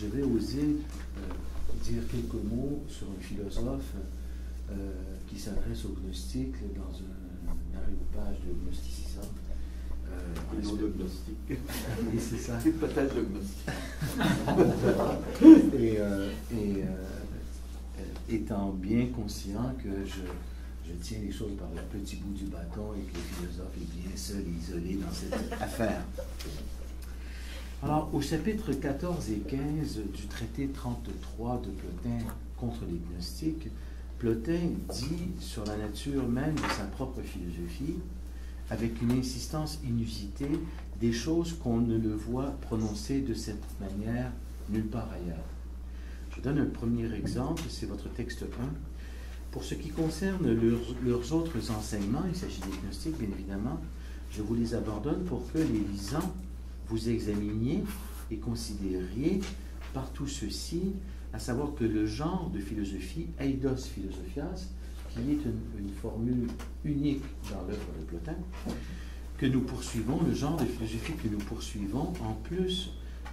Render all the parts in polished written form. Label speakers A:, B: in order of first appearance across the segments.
A: je vais oser dire quelques mots sur un philosophe qui s'adresse au gnostique dans un aréopage de gnosticisme.
B: Gnostique.
A: Oui, c'est ça.
B: C'est peut-être le gnostique.
A: Étant bien conscient que je tiens les choses par le petit bout du bâton et que le philosophe est bien seul et isolé dans cette affaire. Alors, au chapitre 14 et 15 du traité 33 de Plotin contre les gnostiques, Plotin dit sur la nature même de sa propre philosophie, avec une insistance inusitée, des choses qu'on ne le voit prononcer de cette manière nulle part ailleurs. Je donne un premier exemple, c'est votre texte 1. Pour ce qui concerne leurs autres enseignements, il s'agit des gnostiques, bien évidemment, je vous les abandonne pour que les lisants vous examiniez et considériez par tout ceci, à savoir que le genre de philosophie, eidos philosophias, qui est une formule unique dans l'œuvre de Plotin, que nous poursuivons, le genre de philosophie que nous poursuivons, en plus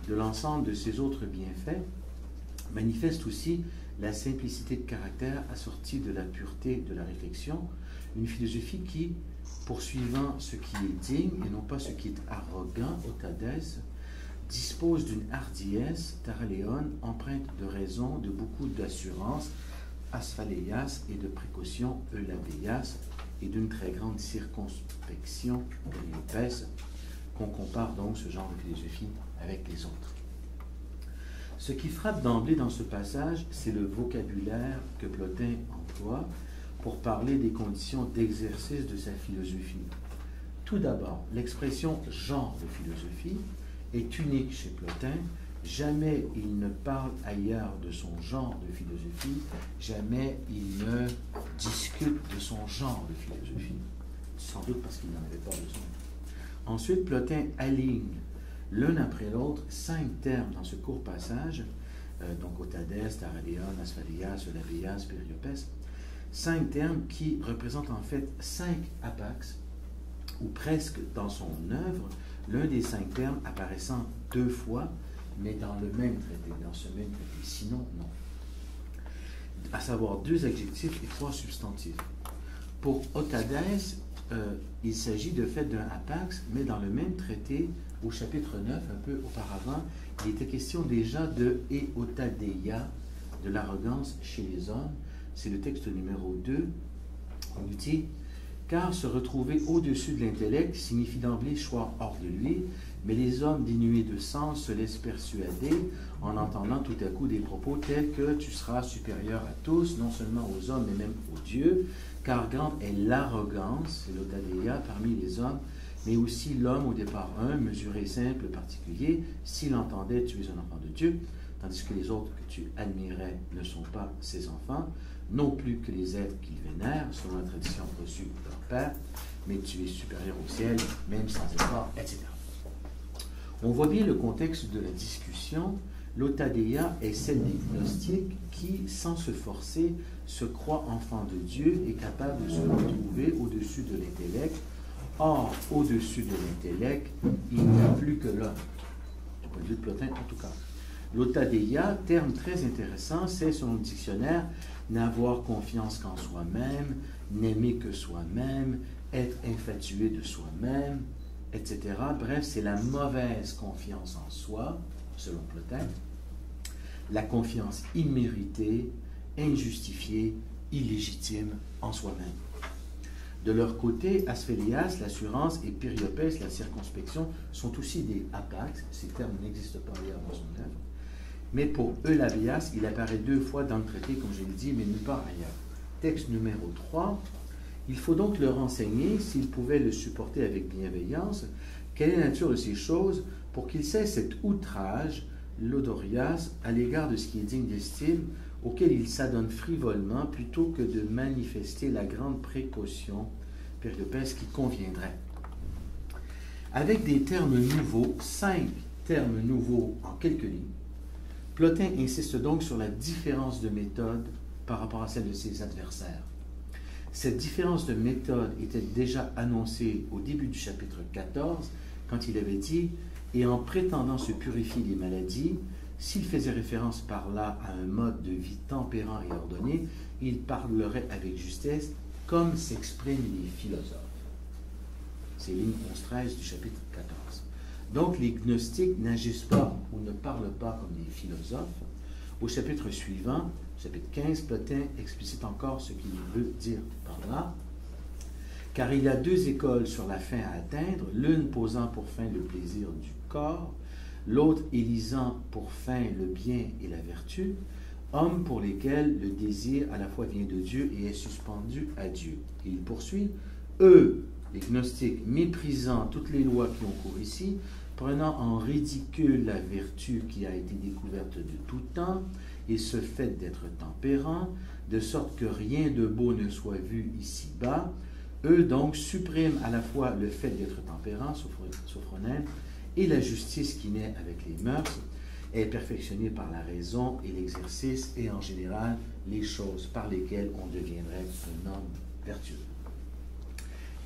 A: de l'ensemble de ses autres bienfaits, manifeste aussi la simplicité de caractère assortie de la pureté de la réflexion, une philosophie qui, poursuivant ce qui est digne et non pas ce qui est arrogant, otades, dispose d'une hardiesse, taraléon, empreinte de raison, de beaucoup d'assurance, asphaléias, et de précaution, eulabéias, et d'une très grande circonspection, épaisse, qu'on compare donc ce genre de philosophie avec les autres. Ce qui frappe d'emblée dans ce passage, c'est le vocabulaire que Plotin emploie pour parler des conditions d'exercice de sa philosophie. Tout d'abord, l'expression « genre de philosophie » est unique chez Plotin. Jamais il ne parle ailleurs de son genre de philosophie, jamais il ne discute de son genre de philosophie, sans doute parce qu'il n'en avait pas besoin. Ensuite, Plotin aligne l'un après l'autre 5 termes dans ce court passage, donc otades, taraléon, asphaléias, eulabéias, périopes, 5 termes qui représentent en fait 5 apax, ou presque dans son œuvre, l'un des 5 termes apparaissant 2 fois, mais dans le même traité, dans ce même traité. Sinon, non. À savoir 2 adjectifs et 3 substantifs. Pour otades, il s'agit de fait d'un apax, mais dans le même traité, au chapitre 9, un peu auparavant, il était question déjà de eotadeia, de l'arrogance chez les hommes. C'est le texte numéro 2. On dit « Car se retrouver au-dessus de l'intellect signifie d'emblée choix hors de lui, mais les hommes dénués de sens se laissent persuader en entendant tout à coup des propos tels que tu seras supérieur à tous, non seulement aux hommes, mais même aux dieux, car grande est l'arrogance, c'est l'otadeia, parmi les hommes, mais aussi l'homme au départ un, mesuré, simple, particulier, s'il entendait tu es un enfant de Dieu, tandis que les autres que tu admirais ne sont pas ses enfants, non plus que les êtres qu'ils vénèrent, selon la tradition reçue de leur père, mais tu es supérieur au ciel, même sans effort, etc. On voit bien le contexte de la discussion. L'otadeia est celle des gnostiques qui, sans se forcer, se croient enfants de Dieu et capables de se retrouver au-dessus de l'intellect. Or, au-dessus de l'intellect, il n'y a plus que l'homme. Du point de vue de Plotin, en tout cas. L'otadeia, terme très intéressant, c'est, selon le dictionnaire, n'avoir confiance qu'en soi-même, n'aimer que soi-même, être infatué de soi-même, etc. Bref, c'est la mauvaise confiance en soi, selon Plotin, la confiance imméritée, injustifiée, illégitime en soi-même. De leur côté, asphaléias, l'assurance, et périopes, la circonspection, sont aussi des apax. Ces termes n'existent pas ailleurs dans son œuvre. Mais pour eulabéias, il apparaît 2 fois dans le traité, comme je l'ai dit, mais nulle part ailleurs. Texte numéro 3. Il faut donc leur enseigner, s'ils pouvaient le supporter avec bienveillance, quelle est la nature de ces choses, pour qu'ils cessent cet outrage, l'odorias, à l'égard de ce qui est digne d'estime, auquel ils s'adonnent frivolement, plutôt que de manifester la grande précaution, périopes, qui conviendrait. Avec des termes nouveaux, 5 termes nouveaux en quelques lignes, Plotin insiste donc sur la différence de méthode par rapport à celle de ses adversaires. Cette différence de méthode était déjà annoncée au début du chapitre 14, quand il avait dit « Et en prétendant se purifier des maladies, S'il faisait référence par là à un mode de vie tempérant et ordonné, il parlerait avec justesse comme s'expriment les philosophes. C'est ligne 11-13 du chapitre 14. Donc les gnostiques n'agissent pas ou ne parlent pas comme des philosophes. Au chapitre suivant, chapitre 15, Plotin explicite encore ce qu'il veut dire par là. Car il y a deux écoles sur la fin à atteindre, l'une posant pour fin le plaisir du corps, l'autre élisant pour fin le bien et la vertu, hommes pour lesquels le désir à la fois vient de Dieu et est suspendu à Dieu. Et il poursuit, eux, les gnostiques, méprisant toutes les lois qui ont cours ici, prenant en ridicule la vertu qui a été découverte de tout temps, et ce fait d'être tempérant, de sorte que rien de beau ne soit vu ici-bas, eux donc suppriment à la fois le fait d'être tempérant, sophronème, et la justice qui naît avec les mœurs, est perfectionnée par la raison et l'exercice, et en général les choses par lesquelles on deviendrait un homme vertueux.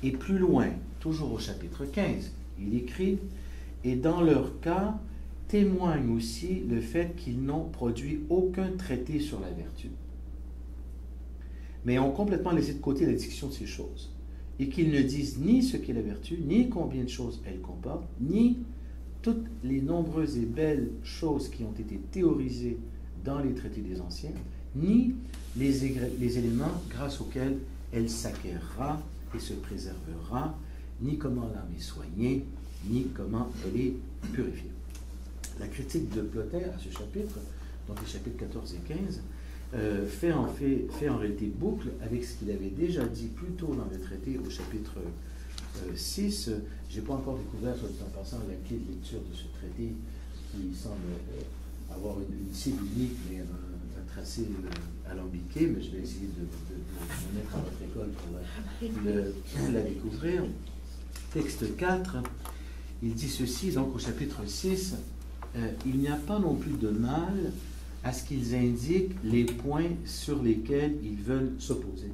A: Et plus loin, toujours au chapitre 15, il écrit « Et dans leur cas, témoigne aussi le fait qu'ils n'ont produit aucun traité sur la vertu, mais ont complètement laissé de côté la discussion de ces choses, et qu'ils ne disent ni ce qu'est la vertu, ni combien de choses elle comporte, ni toutes les nombreuses et belles choses qui ont été théorisées dans les traités des anciens, ni les éléments grâce auxquels elle s'acquérera et se préservera, ni comment l'âme est soignée, ni comment elle est purifiée. » La critique de Plotin à ce chapitre, donc les chapitres 14 et 15, fait en réalité boucle avec ce qu'il avait déjà dit plus tôt dans le traité au chapitre 6. Je n'ai pas encore découvert, soit dit en passant, la clé de lecture de ce traité qui semble avoir une cible unique, mais un tracé alambiqué, mais je vais essayer de me mettre à votre école pour la découvrir. Texte 4, il dit ceci, donc au chapitre 6, il n'y a pas non plus de mal à ce qu'ils indiquent les points sur lesquels ils veulent s'opposer,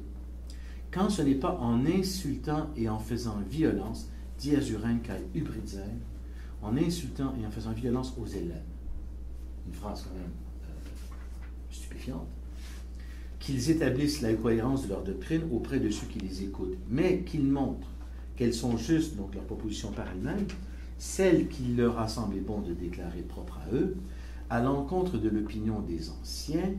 A: quand ce n'est pas en insultant et en faisant violence, dit Azuren kai Ubridzer, en insultant et en faisant violence aux élèves. Une phrase quand même stupéfiante. Qu'ils établissent la cohérence de leur doctrine auprès de ceux qui les écoutent, mais qu'ils montrent qu'elles sont justes, donc leurs propositions par elles-mêmes, celles qu'il leur a semblé bon de déclarer propres à eux, à l'encontre de l'opinion des anciens,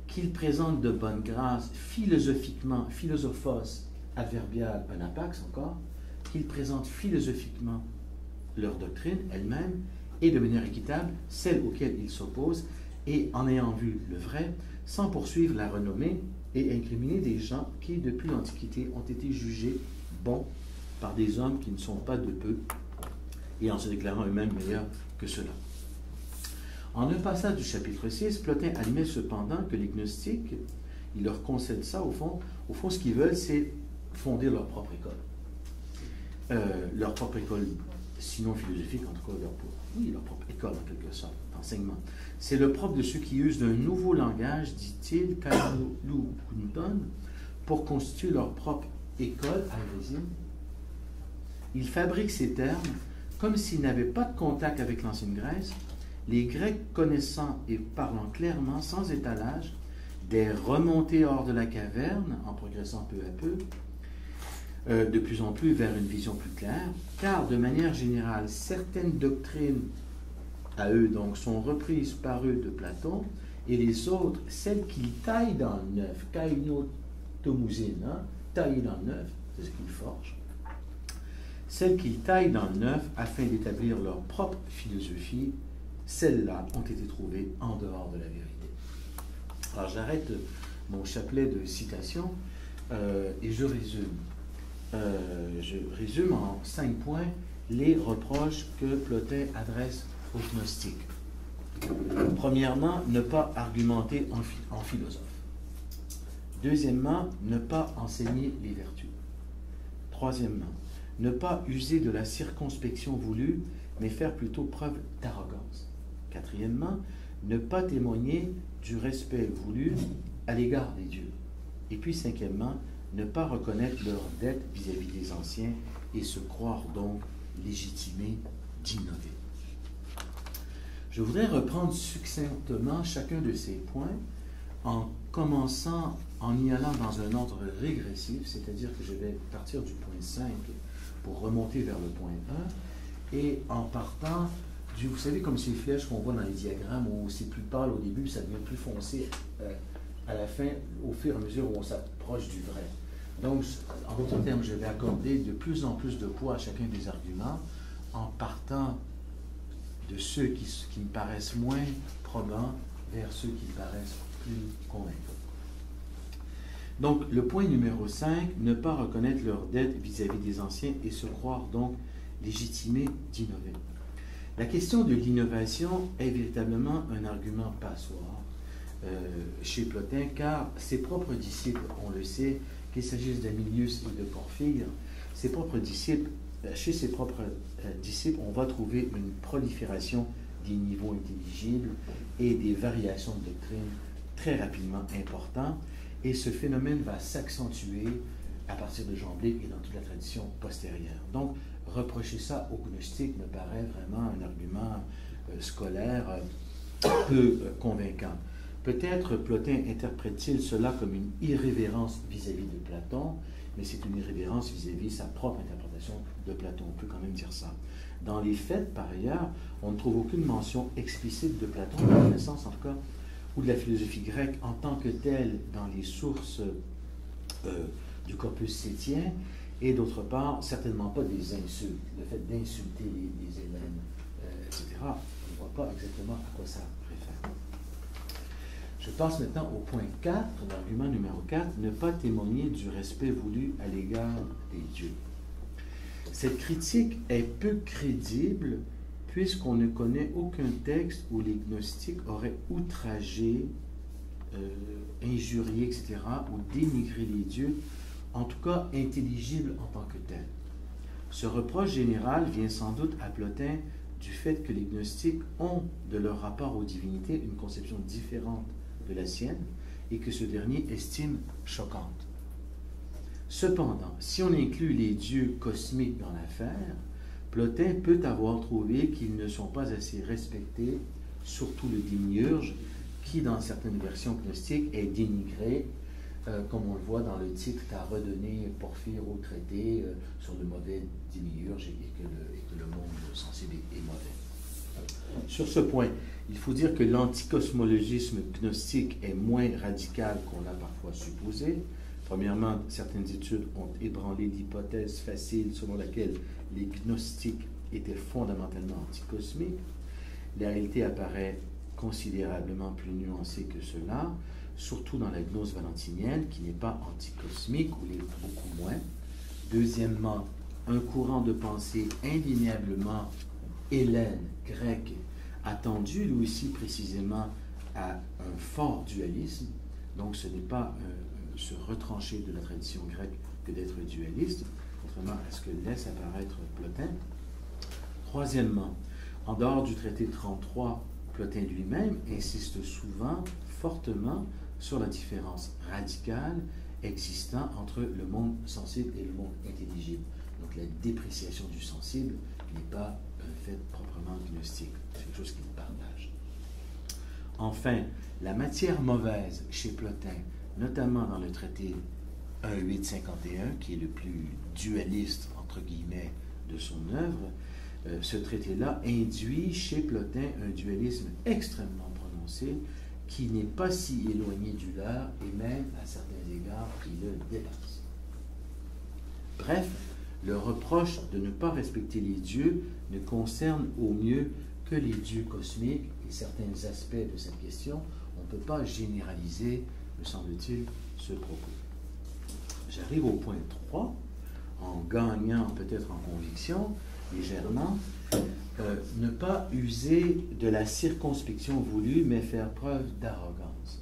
A: qu'ils présentent de bonne grâce philosophiquement, philosophos, adverbial, un apax encore, qu'ils présentent philosophiquement leur doctrine elle-même et de manière équitable celle auxquelles ils s'opposent, et en ayant vu le vrai, sans poursuivre la renommée et incriminer des gens qui, depuis l'Antiquité, ont été jugés bons par des hommes qui ne sont pas de peu, et en se déclarant eux-mêmes meilleurs que ceux-là. En un passage du chapitre 6, Plotin admet cependant que les gnostiques, il leur concède ça au fond, ce qu'ils veulent, c'est fonder leur propre école. Leur propre école, sinon philosophique, en tout cas leur propre école en quelque sorte, d'enseignement. C'est le propre de ceux qui usent d'un nouveau langage, dit-il, pour constituer leur propre école, alvésim. Ils fabriquent ces termes comme s'ils n'avaient pas de contact avec l'ancienne Grèce, les Grecs connaissant et parlant clairement, sans étalage, des remontées hors de la caverne, en progressant peu à peu, de plus en plus vers une vision plus claire, car de manière générale, certaines doctrines à eux donc sont reprises par eux de Platon, et les autres, celles qu'ils taillent dans le neuf, kainotomousin, tailler dans le neuf, c'est ce qu'ils forgent, celles qu'ils taillent dans le neuf afin d'établir leur propre philosophie, celles-là ont été trouvées en dehors de la vérité. Alors j'arrête mon chapelet de citations et je résume. Je résume en 5 points les reproches que Plotin adresse aux gnostiques. Premièrement, ne pas argumenter en philosophe. Deuxièmement, ne pas enseigner les vertus. Troisièmement, ne pas user de la circonspection voulue, mais faire plutôt preuve d'arrogance. Quatrièmement, ne pas témoigner du respect voulu à l'égard des dieux. Et puis cinquièmement, ne pas reconnaître leur dette vis-à-vis des anciens et se croire donc légitimés d'innover. Je voudrais reprendre succinctement chacun de ces points en commençant en y allant dans un ordre régressif, c'est-à-dire que je vais partir du point 5 pour remonter vers le point 1, et en partant du, vous savez, comme ces flèches qu'on voit dans les diagrammes où c'est plus pâle au début, ça devient plus foncé à la fin, au fur et à mesure où on s'approche du vrai. Donc, en d'autres termes, je vais accorder de plus en plus de poids à chacun des arguments en partant de ceux qui me paraissent moins probants vers ceux qui me paraissent plus convaincants. Donc, le point numéro 5, ne pas reconnaître leur dette vis-à-vis des anciens et se croire donc légitimé d'innover. La question de l'innovation est véritablement un argument passoire chez Plotin, car ses propres disciples, on le sait, qu'il s'agisse d'Amilius et de Porphyre, ses propres disciples, chez ses propres disciples, on va trouver une prolifération des niveaux intelligibles et des variations de doctrine très rapidement importantes, et ce phénomène va s'accentuer à partir de Jean Blic et dans toute la tradition postérieure. Donc, reprocher ça aux gnostiques me paraît vraiment un argument scolaire peu convaincant. Peut-être Plotin interprète-t-il cela comme une irrévérence vis-à-vis de Platon, mais c'est une irrévérence vis-à-vis sa propre interprétation de Platon. On peut quand même dire ça. Dans les faits, par ailleurs, on ne trouve aucune mention explicite de Platon, dans la Renaissance en tout cas, ou de la philosophie grecque en tant que telle dans les sources du corpus sétien, et d'autre part, certainement pas des insultes, le fait d'insulter les Hellènes, etc. On ne voit pas exactement à quoi ça réfère. Je passe maintenant au point 4, l'argument numéro 4, ne pas témoigner du respect voulu à l'égard des dieux. Cette critique est peu crédible puisqu'on ne connaît aucun texte où les gnostiques auraient outragé, injurié, etc., ou dénigré les dieux, en tout cas intelligible en tant que tel. Ce reproche général vient sans doute à Plotin du fait que les gnostiques ont, de leur rapport aux divinités, une conception différente de la sienne et que ce dernier estime choquante. Cependant, si on inclut les dieux cosmiques dans l'affaire, Plotin peut avoir trouvé qu'ils ne sont pas assez respectés, surtout le démiurge, qui, dans certaines versions gnostiques, est dénigré, comme on le voit dans le titre qu'a redonné Porphyre au traité sur le mauvais démiurge et que le monde sensible est mauvais. Sur ce point, il faut dire que l'anticosmologisme gnostique est moins radical qu'on l'a parfois supposé. Premièrement, certaines études ont ébranlé l'hypothèse facile selon laquelle les gnostiques étaient fondamentalement anticosmiques. La réalité apparaît considérablement plus nuancée que cela, surtout dans la gnose valentinienne, qui n'est pas anticosmique, ou l'est beaucoup moins. Deuxièmement, un courant de pensée indéniablement hellène, grec, attendu, lui aussi précisément, à un fort dualisme. Donc ce n'est pas se retrancher de la tradition grecque que d'être dualiste, contrairement à ce que laisse apparaître Plotin. Troisièmement, en dehors du traité 33, Plotin lui-même insiste souvent, fortement, sur la différence radicale existant entre le monde sensible et le monde intelligible. Donc la dépréciation du sensible n'est pas un fait proprement gnostique, c'est quelque chose qu'il partage. Enfin, la matière mauvaise chez Plotin, notamment dans le traité 1.851, qui est le plus dualiste, entre guillemets, de son œuvre, ce traité-là induit chez Plotin un dualisme extrêmement prononcé qui n'est pas si éloigné du leur et même, à certains égards, qui le dépasse. Bref, le reproche de ne pas respecter les dieux ne concerne au mieux que les dieux cosmiques et certains aspects de cette question. On ne peut pas généraliser, me semble-t-il, ce propos. J'arrive au point 3, en gagnant peut-être en conviction, légèrement, ne pas user de la circonspection voulue, mais faire preuve d'arrogance.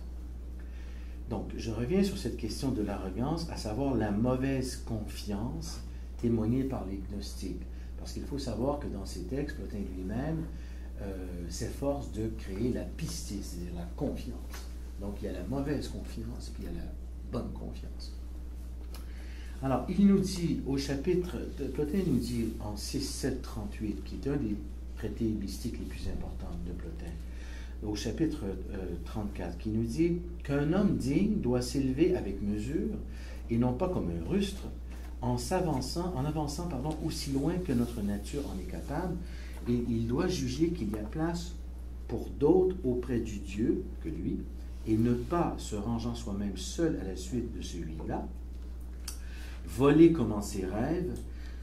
A: Donc, je reviens sur cette question de l'arrogance, à savoir la mauvaise confiance témoignée par les gnostiques. Parce qu'il faut savoir que dans ces textes, Plotin lui-même s'efforce de créer la pistis, c'est-à-dire la confiance. Donc, il y a la mauvaise confiance, puis il y a la bonne confiance. Alors, il nous dit au chapitre, Plotin nous dit en 6.7.38, qui est un des traités mystiques les plus importants de Plotin, au chapitre 34, qui nous dit qu'un homme digne doit s'élever avec mesure et non pas comme un rustre, en avançant aussi loin que notre nature en est capable, et il doit juger qu'il y a place pour d'autres auprès du Dieu que lui, et ne pas se rangeant soi-même seul à la suite de celui-là, voler comme ses rêves,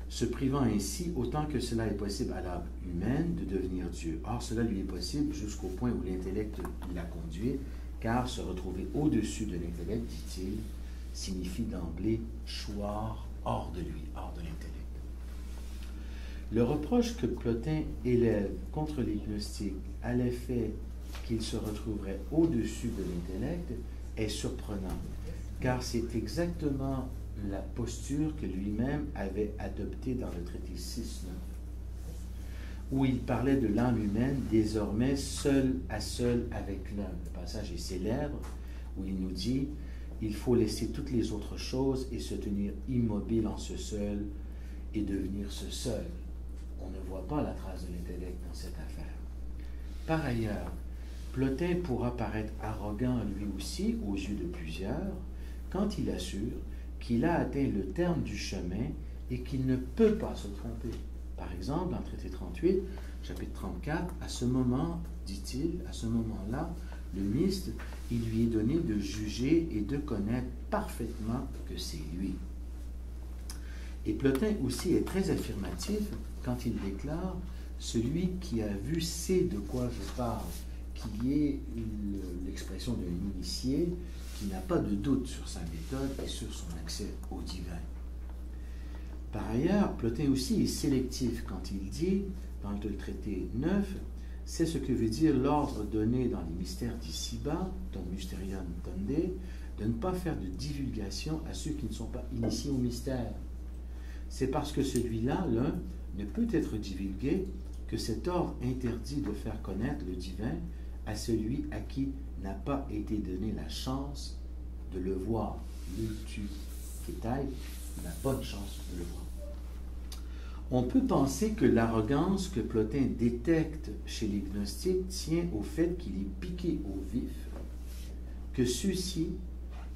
A: se privant ainsi autant que cela est possible à l'âme humaine de devenir Dieu. Or, cela lui est possible jusqu'au point où l'intellect l'a conduit, car se retrouver au-dessus de l'intellect, dit-il, signifie d'emblée choir hors de lui, hors de l'intellect. Le reproche que Plotin élève contre les gnostiques à l'effet qu'il se retrouverait au-dessus de l'intellect est surprenant, car c'est exactement la posture que lui-même avait adoptée dans le traité 6.9, où il parlait de l'âme humaine désormais seule à seule avec l'homme. Le passage est célèbre, où il nous dit « Il faut laisser toutes les autres choses et se tenir immobile en ce seul et devenir ce seul. » On ne voit pas la trace de l'intellect dans cette affaire. Par ailleurs, Plotin pourra paraître arrogant lui aussi aux yeux de plusieurs quand il assure qu'il a atteint le terme du chemin et qu'il ne peut pas se tromper. Par exemple, dans le traité 38, chapitre 34, à ce moment, dit-il, à ce moment-là, le myste, il lui est donné de juger et de connaître parfaitement que c'est lui. Et Plotin aussi est très affirmatif quand il déclare « Celui qui a vu sait de quoi je parle », qui est l'expression d'un initié qui n'a pas de doute sur sa méthode et sur son accès au divin. Par ailleurs, Plotin aussi est sélectif quand il dit, dans le traité 9, c'est ce que veut dire l'ordre donné dans les mystères d'ici-bas, ton mysterium tonde, de ne pas faire de divulgation à ceux qui ne sont pas initiés au mystère. C'est parce que celui-là, l'un, ne peut être divulgué que cet ordre interdit de faire connaître le divin à celui à qui n'a pas été donné la chance de le voir. L'ultu kétaï, la bonne chance de le voir. On peut penser que l'arrogance que Plotin détecte chez les gnostiques tient au fait qu'il est piqué au vif, que ceux-ci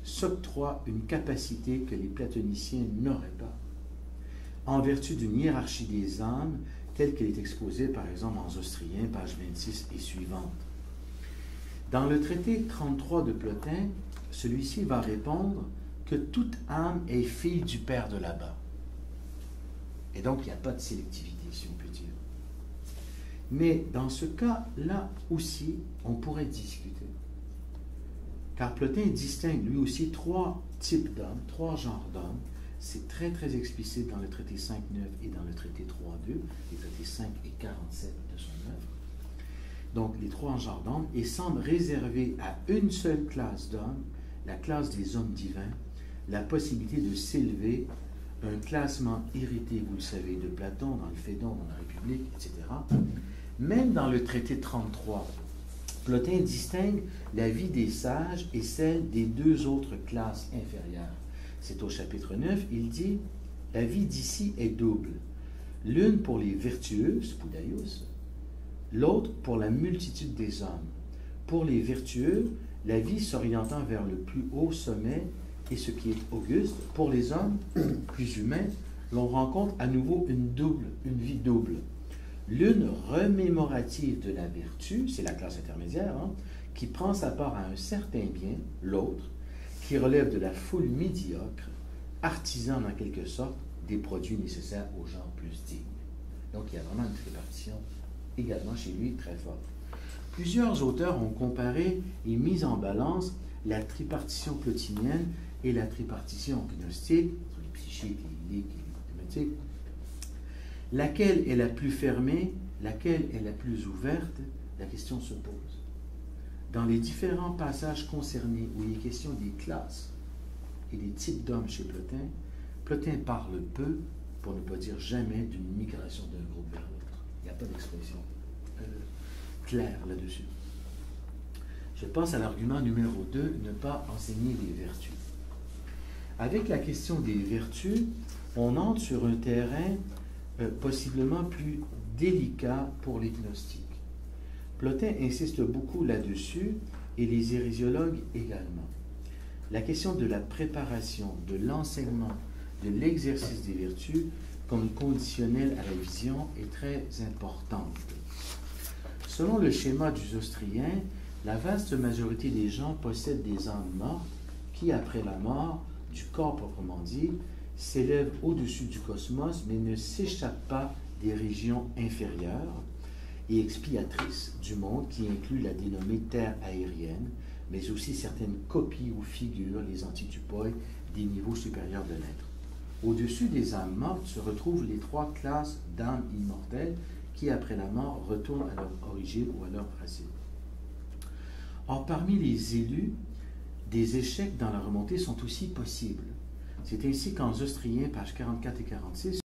A: s'octroient une capacité que les platoniciens n'auraient pas, en vertu d'une hiérarchie des âmes telle qu'elle est exposée par exemple en Zostrien, page 26 et suivante. Dans le traité 33 de Plotin, celui-ci va répondre que toute âme est fille du Père de là-bas. Et donc, il n'y a pas de sélectivité, si on peut dire. Mais dans ce cas-là aussi, on pourrait discuter. Car Plotin distingue lui aussi trois types d'hommes, trois genres d'hommes. C'est très, très explicite dans le traité 5.9 et dans le traité 3.2, les traités 5 et 47 de son œuvre. Donc, les trois genres d'hommes, et semble réserver à une seule classe d'hommes, la classe des hommes divins, la possibilité de s'élever, un classement hérité, vous le savez, de Platon, dans le Phédon, dans la République, etc. Même dans le traité 33, Plotin distingue la vie des sages et celle des deux autres classes inférieures. C'est au chapitre 9, il dit « La vie d'ici est double, l'une pour les vertueux, spudaios, l'autre pour la multitude des hommes. Pour les vertueux, la vie s'orientant vers le plus haut sommet et ce qui est auguste. Pour les hommes plus humains, l'on rencontre à nouveau une vie double. L'une remémorative de la vertu, c'est la classe intermédiaire, qui prend sa part à un certain bien, l'autre, qui relève de la foule médiocre, artisan en quelque sorte des produits nécessaires aux gens plus dignes. Donc il y a vraiment une répartition également chez lui très forte. Plusieurs auteurs ont comparé et mis en balance la tripartition plotinienne et la tripartition gnostique, entre les psychiques, les idéiques et les mathématiques. Laquelle est la plus fermée, laquelle est la plus ouverte, la question se pose. Dans les différents passages concernés où il est question des classes et des types d'hommes chez Plotin, Plotin parle peu, pour ne pas dire jamais, d'une migration d'un groupe vers l'autre. Il n'y a pas d'expression claire là-dessus. Je pense à l'argument numéro 2, ne pas enseigner les vertus. Avec la question des vertus, on entre sur un terrain possiblement plus délicat pour les gnostiques. Plotin insiste beaucoup là-dessus et les hérésiologues également. La question de la préparation, de l'enseignement, de l'exercice des vertus comme conditionnel à la vision est très importante. Selon le schéma du Zoroastrien, la vaste majorité des gens possèdent des âmes mortes qui, après la mort du corps proprement dit, s'élèvent au-dessus du cosmos mais ne s'échappent pas des régions inférieures et expiatrices du monde qui inclut la dénommée terre aérienne, mais aussi certaines copies ou figures, les antitupoi, des niveaux supérieurs de l'être. Au-dessus des âmes mortes se retrouvent les trois classes d'âmes immortelles qui, après la mort, retournent à leur origine ou à leur racine. Or, parmi les élus, des échecs dans la remontée sont aussi possibles. C'est ainsi qu'en Zoroastrien, pages 44 et 46,